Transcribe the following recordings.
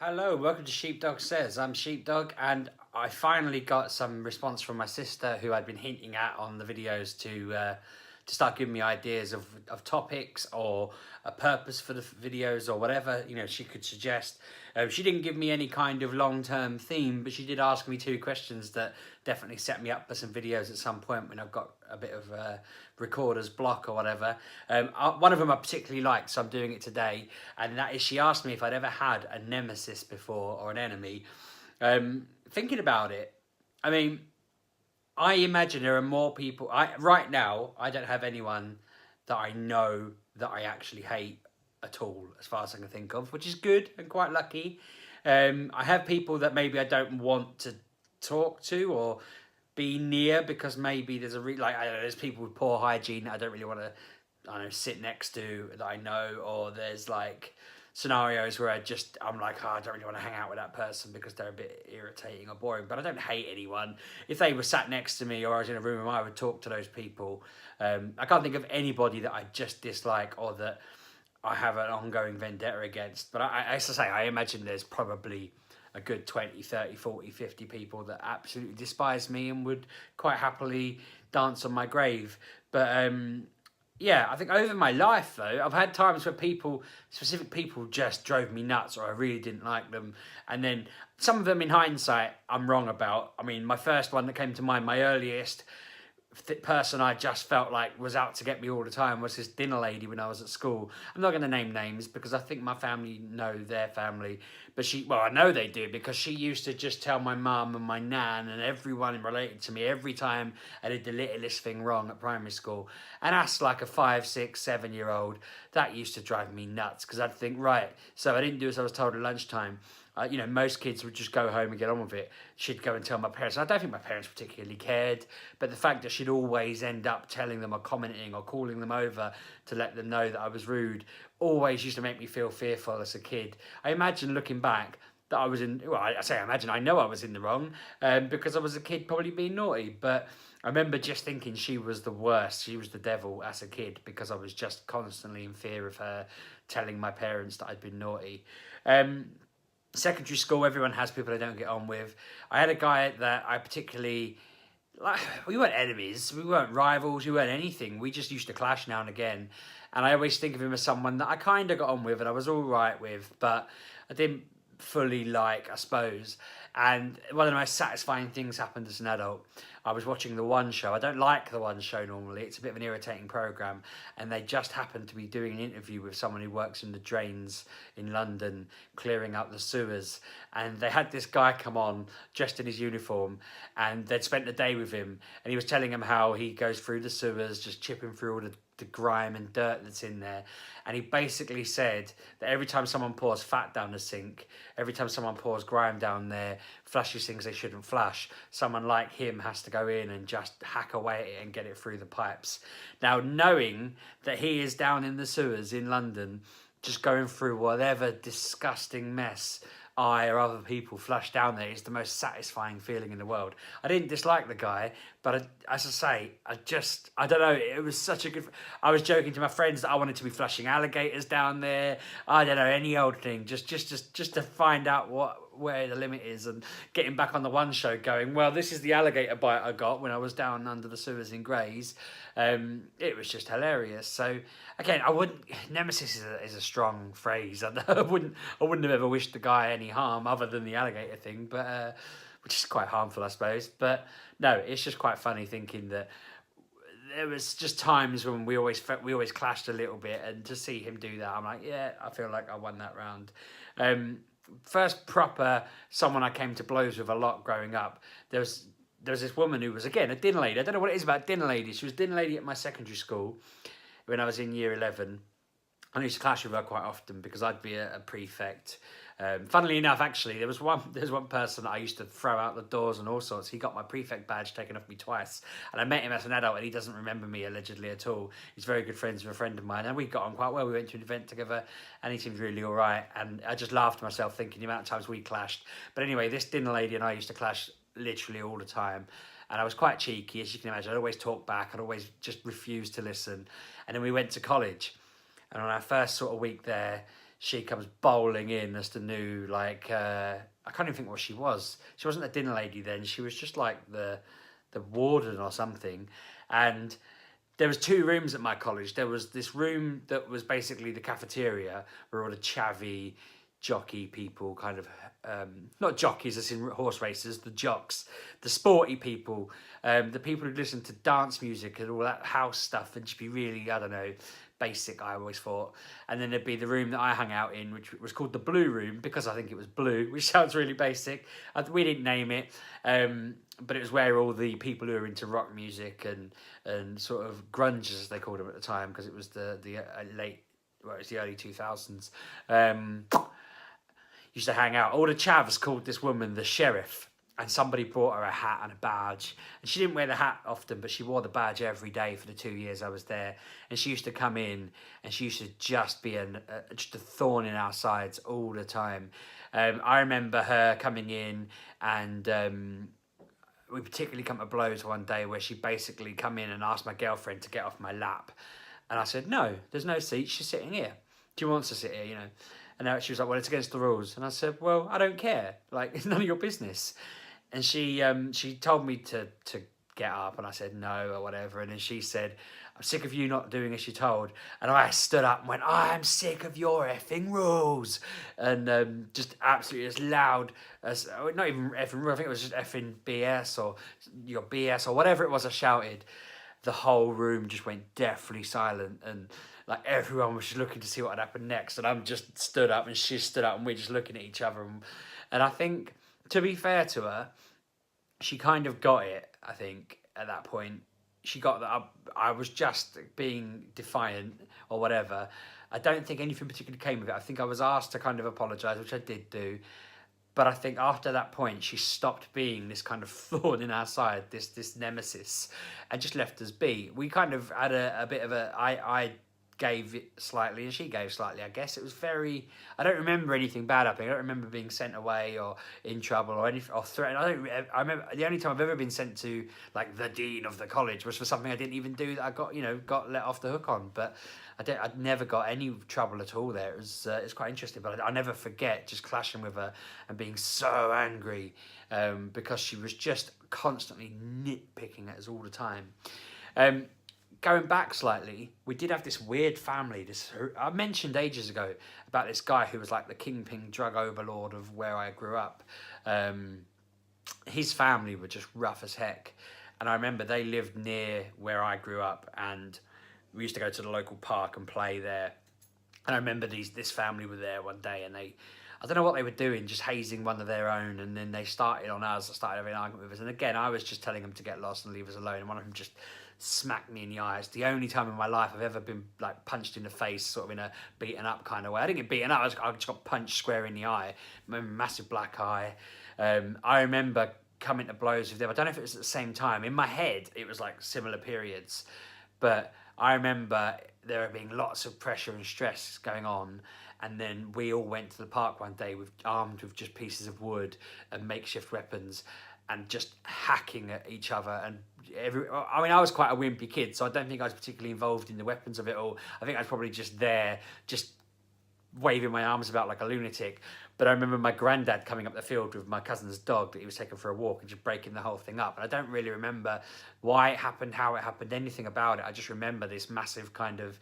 Hello, welcome to Sheepdog Says. I'm Sheepdog, and I finally got some response from my sister, who I'd been hinting at on the videos to start giving me ideas of topics or a purpose for the videos or whatever she could suggest. She didn't give me any kind of long-term theme, but she did ask me two questions that definitely set me up for some videos at some point when I've got a bit of recorder's block or whatever. One of them I particularly liked, so I'm doing it today, and that is, she asked me if I'd ever had a nemesis before, or an enemy. Thinking about it, I mean, I imagine there are more people. Right now, I don't have anyone that I know that I actually hate at all, as far as I can think of, which is good and quite lucky. I have people that maybe I don't want to talk to or be near, because maybe there's there's people with poor hygiene that I don't really want to, sit next to, that I know, or there's scenarios where I'm like, oh, I don't really want to hang out with that person because they're a bit irritating or boring. But I don't hate anyone. If they were sat next to me or I was in a room with them, I would talk to those people. I can't think of anybody that I just dislike or that I have an ongoing vendetta against. But as I say, I imagine there's probably a good 20, 30, 40, 50 people that absolutely despise me and would quite happily dance on my grave. But yeah, I think over my life, though, I've had times where specific people just drove me nuts, or I really didn't like them. And then some of them, in hindsight, I'm wrong about. I mean, my first one that came to mind, my earliest person I just felt like was out to get me all the time, was this dinner lady when I was at school. I'm not going to name names because I think my family know their family, but I know they do, because she used to just tell my mum and my nan and everyone related to me every time I did the littlest thing wrong at primary school. And that's like a 5, 6, 7-year-old. That used to drive me nuts, because I'd think, right, so I didn't do as I was told at lunchtime. Most kids would just go home and get on with it. She'd go and tell my parents. I don't think my parents particularly cared, but the fact that she'd always end up telling them or commenting or calling them over to let them know that I was rude always used to make me feel fearful as a kid. I imagine, looking back, that I was I know I was in the wrong, because I was a kid probably being naughty, but I remember just thinking she was the worst. She was the devil as a kid, because I was just constantly in fear of her telling my parents that I'd been naughty. Secondary school, everyone has people they don't get on with. I had a guy that I particularly, we weren't enemies, we weren't rivals, we weren't anything. We just used to clash now and again. And I always think of him as someone that I kind of got on with and I was all right with, but I didn't fully like, I suppose. And one of the most satisfying things happened as an adult. I was watching The One Show. I don't like The One Show normally. It's a bit of an irritating programme. And they just happened to be doing an interview with someone who works in the drains in London, clearing up the sewers. And they had this guy come on, dressed in his uniform, and they'd spent the day with him. And he was telling him how he goes through the sewers, just chipping through all the grime and dirt that's in there. And he basically said that every time someone pours fat down the sink, every time someone pours grime down there, flushes things they shouldn't flush, someone like him has to go in and just hack away at it and get it through the pipes. Now, knowing that he is down in the sewers in London, just going through whatever disgusting mess I or other people flush down there, is the most satisfying feeling in the world. I didn't dislike the guy, but as I say, I don't know, it was such a good... I was joking to my friends that I wanted to be flushing alligators down there. I don't know, any old thing, just to find out where the limit is, and getting back on The One Show going, well, this is the alligator bite I got when I was down under the sewers in Grays. It was just hilarious. So again, nemesis is a strong phrase. I wouldn't have ever wished the guy any harm other than the alligator thing, but which is quite harmful, I suppose. But no, it's just quite funny thinking that there was just times when we always clashed a little bit, and to see him do that, I'm like, yeah, I feel like I won that round. First proper someone I came to blows with a lot growing up, there was this woman who was, again, a dinner lady. I don't know what it is about dinner ladies. She was a dinner lady at my secondary school when I was in year 11. I used to clash with her quite often because I'd be a prefect. Funnily enough, actually, there's one person that I used to throw out the doors and all sorts. He got my prefect badge taken off me twice, and I met him as an adult, and he doesn't remember me allegedly at all. He's very good friends with a friend of mine, and we got on quite well. We went to an event together, and he seemed really all right. And I just laughed to myself thinking the amount of times we clashed. But anyway, this dinner lady and I used to clash literally all the time. And I was quite cheeky, as you can imagine. I'd always talk back. I'd always just refuse to listen. And then we went to college. And on our first sort of week there, she comes bowling in as the new, like, I can't even think what she was. She wasn't a dinner lady then. She was just like the warden or something. And there was 2 rooms at my college. There was this room that was basically the cafeteria, where all the chavvy, jockey people, kind of, not jockeys as in horse racers, the jocks, the sporty people, the people who listen to dance music and all that house stuff and just be really, I don't know, basic, I always thought. And then there'd be the room that I hung out in, which was called the Blue Room, because I think it was blue, which sounds really basic. We didn't name it, but it was where all the people who were into rock music and sort of grunge, as they called them at the time, because it was the late, well, it was the early 2000s, used to hang out. All the chavs called this woman the Sheriff, and somebody brought her a hat and a badge. And she didn't wear the hat often, but she wore the badge every day for the 2 years I was there. And she used to come in, and she used to just be just a thorn in our sides all the time. I remember her coming in, and we particularly come to blows one day where she basically come in and asked my girlfriend to get off my lap. And I said, no, there's no seat. She's sitting here. She wants to sit here, you know. And she was like, well, it's against the rules. And I said, well, I don't care. Like, it's none of your business. And she told me to get up, and I said no or whatever. And then she said, I'm sick of you not doing as you're told. And I stood up and went, I'm sick of your effing rules. And just absolutely as loud as, not even effing rules, I think it was just effing BS or your BS or whatever it was I shouted. The whole room just went deathly silent, and like everyone was just looking to see what had happened next. And I'm just stood up and she stood up and we're just looking at each other. And I think, to be fair to her, she kind of got it, I think, at that point. She got that I was just being defiant or whatever. I don't think anything particularly came of it. I think I was asked to kind of apologise, which I did do. But I think after that point, she stopped being this kind of thorn in our side, this nemesis, and just left us be. We kind of had a bit of I gave it slightly and she gave slightly, I guess. It was very, I don't remember anything bad happening. I don't remember being sent away or in trouble or anything or threatened. I remember the only time I've ever been sent to like the dean of the college was for something I didn't even do that I got let off the hook on. But I'd never got any trouble at all there. It was quite interesting, but I'll never forget just clashing with her and being so angry because she was just constantly nitpicking at us all the time. Going back slightly, we did have this weird family. I mentioned ages ago about this guy who was like the kingpin drug overlord of where I grew up. His family were just rough as heck. And I remember they lived near where I grew up, and we used to go to the local park and play there. And I remember this family were there one day, and I don't know what they were doing, just hazing one of their own, and then they started on us, started having an argument with us. And again, I was just telling them to get lost and leave us alone, and one of them just smacked me in the eye. It's the only time in my life I've ever been like punched in the face, sort of in a beaten up kind of way. I didn't get beaten up, I just got punched square in the eye, massive black eye. I remember coming to blows with them. I don't know if it was at the same time. In my head, it was like similar periods, but I remember there being lots of pressure and stress going on. And then we all went to the park one day armed with just pieces of wood and makeshift weapons, and just hacking at each other. And I was quite a wimpy kid, so I don't think I was particularly involved in the weapons of it all. I think I was probably just there, just waving my arms about like a lunatic. But I remember my granddad coming up the field with my cousin's dog that he was taking for a walk and just breaking the whole thing up. And I don't really remember why it happened, how it happened, anything about it. I just remember this massive kind of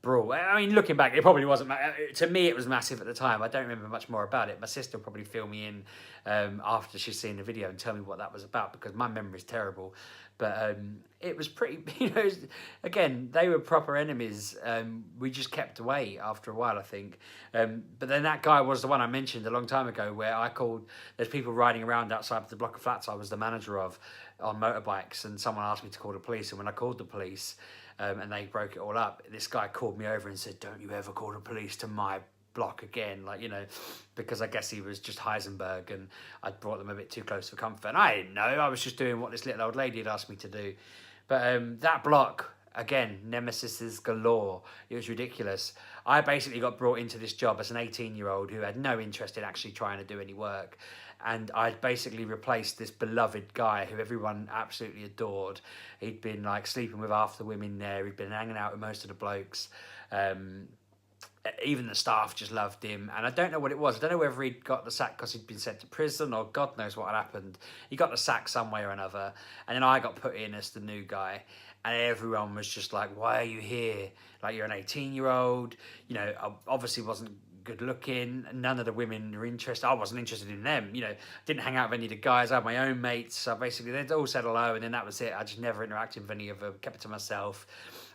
brawl. I mean, looking back, it probably wasn't. To me, it was massive at the time. I don't remember much more about it. My sister will probably fill me in after she's seen the video and tell me what that was about, because my memory's terrible. But it was pretty, again, they were proper enemies. We just kept away after a while, I think. But then that guy was the one I mentioned a long time ago, where there's people riding around outside the block of flats I was the manager of on motorbikes, and someone asked me to call the police. And when I called the police, and they broke it all up, this guy called me over and said, don't you ever call the police to my block again, because I guess he was just Heisenberg and I'd brought them a bit too close for comfort. And I didn't know, I was just doing what this little old lady had asked me to do. But that block, again, nemesis galore. It was ridiculous. I basically got brought into this job as an 18-year-old who had no interest in actually trying to do any work. And I'd basically replaced this beloved guy who everyone absolutely adored. He'd been like sleeping with half the women there. He'd been hanging out with most of the blokes. even the staff just loved him, and I don't know what it was. I don't know whether he'd got the sack because he'd been sent to prison, or God knows what had happened. He got the sack some way or another, and then I got put in as the new guy, and everyone was just like, "Why are you here? Like, you're an 18-year-old. You know, I obviously wasn't good looking. None of the women were interested. I wasn't interested in them. You know, didn't hang out with any of the guys. I had my own mates. So basically, they'd all said hello, and then that was it. I just never interacted with any of them. Kept it to myself.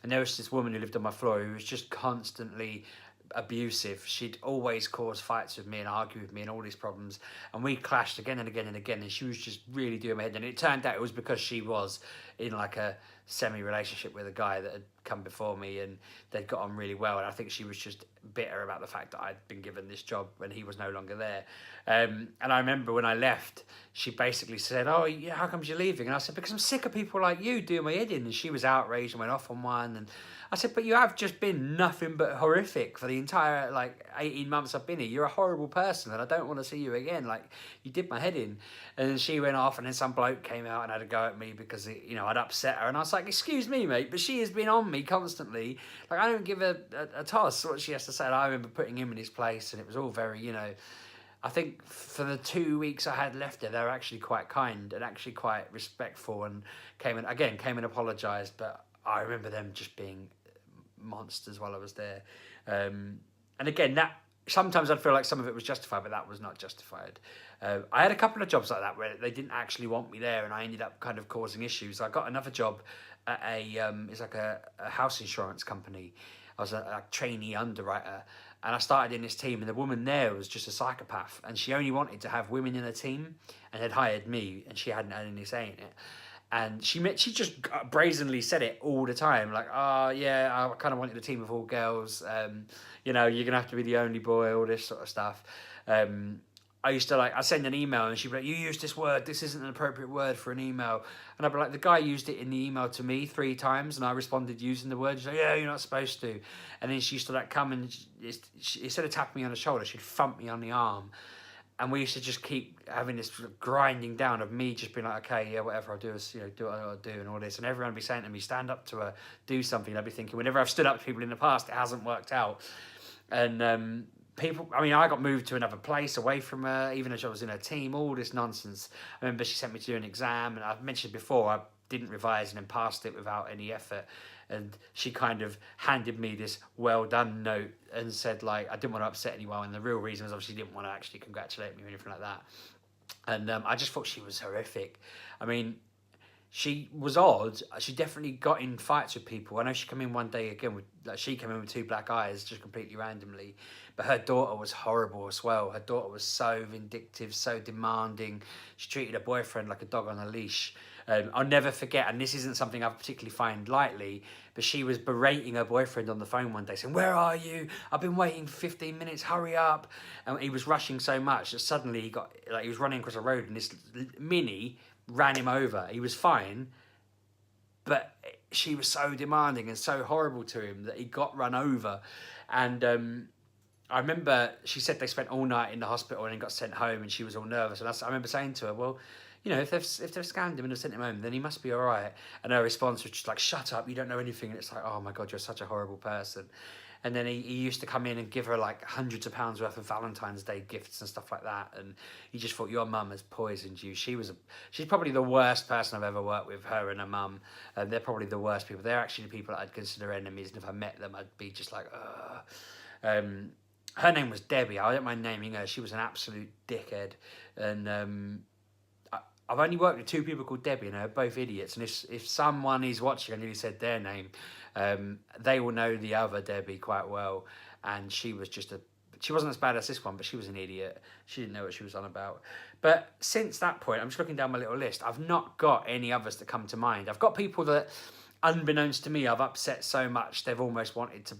And there was this woman who lived on my floor who was just constantly abusive. She'd always cause fights with me and argue with me and all these problems, and we clashed again and again and again, and she was just really doing my head. And it turned out it was because she was in like a semi-relationship with a guy that had come before me, and they'd got on really well, and I think she was just bitter about the fact that I'd been given this job when he was no longer there. And I remember when I left, she basically said, "Oh yeah, how come you're leaving?" And I said, "Because I'm sick of people like you doing my head in." And she was outraged and went off on one, and I said, "But you have just been nothing but horrific for the entire, like, 18 months I've been here. You're a horrible person, and I don't want to see you again. Like, you did my head in." And then she went off, and then some bloke came out and had a go at me because, you know, I'd upset her. And I was like, "Excuse me, mate, but she has been on me constantly. Like, I don't give a toss what she has to say." And I remember putting him in his place, and it was all very, you know, I think for the 2 weeks I had left there, they were actually quite kind and actually quite respectful, and came and apologised. But I remember them just being monsters while I was there. And again, that sometimes I'd feel like some of it was justified, but that was not justified. I had a couple of jobs like that where they didn't actually want me there, and I ended up kind of causing issues. I got another job at it's like a house insurance company. I was a trainee underwriter, and I started in this team, and the woman there was just a psychopath, and she only wanted to have women in her team, and had hired me, and she hadn't had any say in it. And she just brazenly said it all the time, like, "Oh yeah, I kind of wanted a team of all girls. You know, you're gonna have to be the only boy," all this sort of stuff. I used to, like, I send an email and she'd be like, "You used this word, this isn't an appropriate word for an email." And I'd be like, "The guy used it in the email to me 3 times and I responded using the word." She's like, "Yeah, you're not supposed to." And then she used to, like, come and instead of tapping me on the shoulder, she'd thump me on the arm. And we used to just keep having this sort of grinding down of me just being like, "Okay, yeah, whatever I'll do is, you know, do what I gotta do," and all this. And everyone would be saying to me, "Stand up to her, do something." And I'd be thinking, whenever I've stood up to people in the past, it hasn't worked out. And people, I mean, I got moved to another place away from her, even though I was in her team, all this nonsense. I remember she sent me to do an exam, and I've mentioned before, I didn't revise and then passed it without any effort. And she kind of handed me this "well done" note and said, like, I didn't want to upset anyone, and the real reason was obviously she didn't want to actually congratulate me or anything like that. And I just thought she was horrific. I mean, she was odd. She definitely got in fights with people. I know she came in one day again with, like, she came in with 2 black eyes just completely randomly. But her daughter was horrible as well. Her daughter was so vindictive, so demanding. She treated her boyfriend like a dog on a leash. I'll never forget, and this isn't something I particularly find lightly, but she was berating her boyfriend on the phone one day, saying, "Where are you? I've been waiting for 15 minutes, hurry up." And he was rushing so much that suddenly he was running across a road, and this Mini ran him over. He was fine, but she was so demanding and so horrible to him that he got run over. And I remember she said they spent all night in the hospital and then got sent home, and she was all nervous. And I remember saying to her, "Well, you know, if they've scanned him and have sent him home, then he must be all right." And her response was just like, "Shut up, you don't know anything." And it's like, "Oh my God, you're such a horrible person." And then he used to come in and give her like hundreds of pounds worth of Valentine's Day gifts and stuff like that. And he just thought, "Your mum has poisoned you." She's probably the worst person I've ever worked with, her and her mum. They're probably the worst people. They're actually the people that I'd consider enemies. And if I met them, I'd be just like, ugh. Her name was Debbie. I don't mind naming her. She was an absolute dickhead. And I've only worked with 2 people called Debbie, and they're both idiots. And if someone is watching, I nearly said their name, they will know the other Debbie quite well. And she was she wasn't as bad as this one, but she was an idiot. She didn't know what she was on about. But since that point, I'm just looking down my little list. I've not got any others that come to mind. I've got people that, unbeknownst to me, I've upset so much they've almost wanted to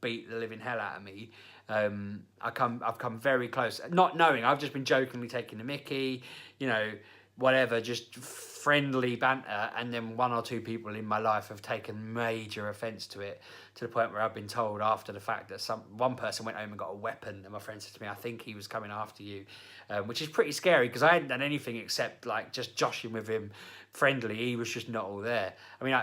beat the living hell out of me. I've come very close, not knowing. I've just been jokingly taking the mickey, you know, whatever, just friendly banter, and then 1 or 2 people in my life have taken major offence to it, to the point where I've been told after the fact that one person went home and got a weapon, and my friend said to me, "I think he was coming after you," which is pretty scary because I hadn't done anything except like just joshing with him friendly. He was just not all there. I mean,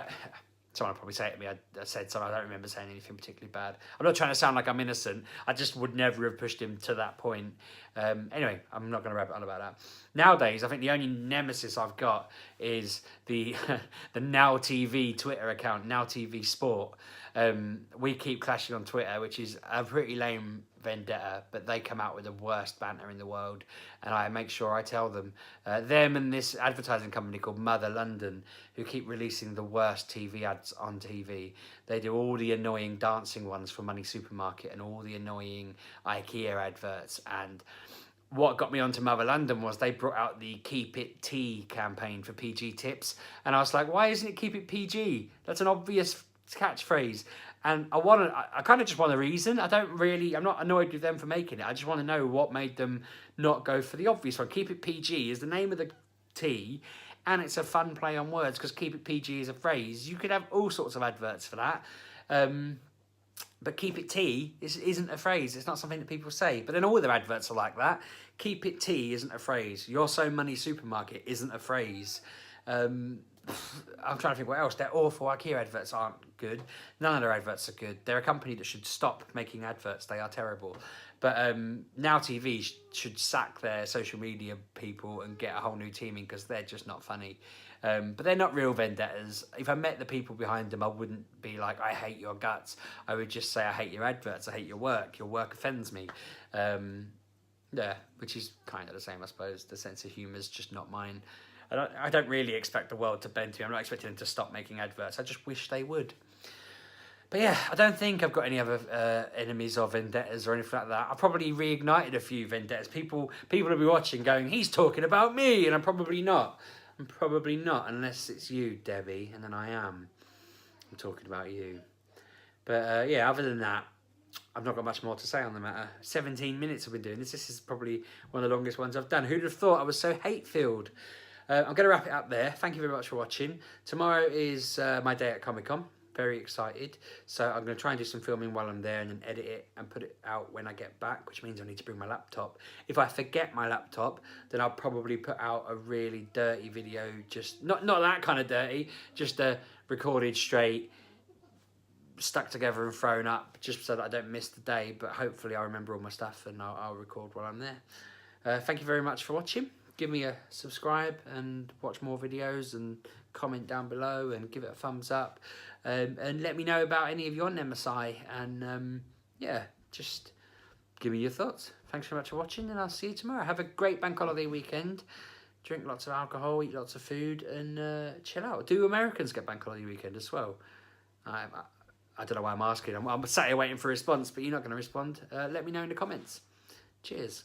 someone would probably say it to me, I said something. I don't remember saying anything particularly bad. I'm not trying to sound like I'm innocent. I just would never have pushed him to that point. Anyway, I'm not going to rabbit on about that. Nowadays, I think the only nemesis I've got is the the Now TV Twitter account, Now TV Sport. We keep clashing on Twitter, which is a pretty lame vendetta, but they come out with the worst banter in the world, and I make sure I tell them. Them and this advertising company called Mother London, who keep releasing the worst TV ads on TV. They do all the annoying dancing ones for Money Supermarket and all the annoying IKEA adverts. And what got me onto Mother London was they brought out the Keep It T campaign for PG tips, and I was like, why isn't it Keep It PG? That's an obvious catchphrase. And I kind of just want a reason. I'm not annoyed with them for making it. I just want to know what made them not go for the obvious one. Keep It PG is the name of the tea, and it's a fun play on words because Keep It PG is a phrase. You could have all sorts of adverts for that. But Keep It Tea isn't a phrase. It's not something that people say. But then all their adverts are like that. Keep It Tea isn't a phrase. You're So Money Supermarket isn't a phrase. I'm trying to think what else. Their awful IKEA adverts aren't good. None of their adverts are good. They're a company that should stop making adverts. They are terrible. But Now TV should sack their social media people and get a whole new team in because they're just not funny. But they're not real vendettas. If I met the people behind them, I wouldn't be like, I hate your guts. I would just say, I hate your adverts. I hate your work. Your work offends me. Yeah, which is kind of the same, I suppose. The sense of humour is just not mine. I don't really expect the world to bend to me. I'm not expecting them to stop making adverts. I just wish they would. But yeah, I don't think I've got any other enemies or vendettas or anything like that. I've probably reignited a few vendettas. People will be watching going, he's talking about me, and I'm probably not. I'm probably not, unless it's you, Debbie, and then I am. I'm talking about you. But yeah, other than that, I've not got much more to say on the matter. 17 minutes I've been doing this. This is probably one of the longest ones I've done. Who'd have thought I was so hate-filled? I'm going to wrap it up there. Thank you very much for watching. Tomorrow is my day at Comic-Con. Very excited. So I'm going to try and do some filming while I'm there and then edit it and put it out when I get back, which means I need to bring my laptop. If I forget my laptop, then I'll probably put out a really dirty video. Just not that kind of dirty, just a recorded straight, stuck together and thrown up, just so that I don't miss the day. But hopefully I'll remember all my stuff and I'll record while I'm there. Thank you very much for watching. Give me a subscribe and watch more videos and comment down below and give it a thumbs up. And let me know about any of your nemesis. And yeah, just give me your thoughts. Thanks very much for watching, and I'll see you tomorrow. Have a great bank holiday weekend. Drink lots of alcohol, eat lots of food, and chill out. Do Americans get bank holiday weekend as well? I don't know why I'm asking. I'm sat here waiting for a response, but you're not going to respond. Let me know in the comments. Cheers.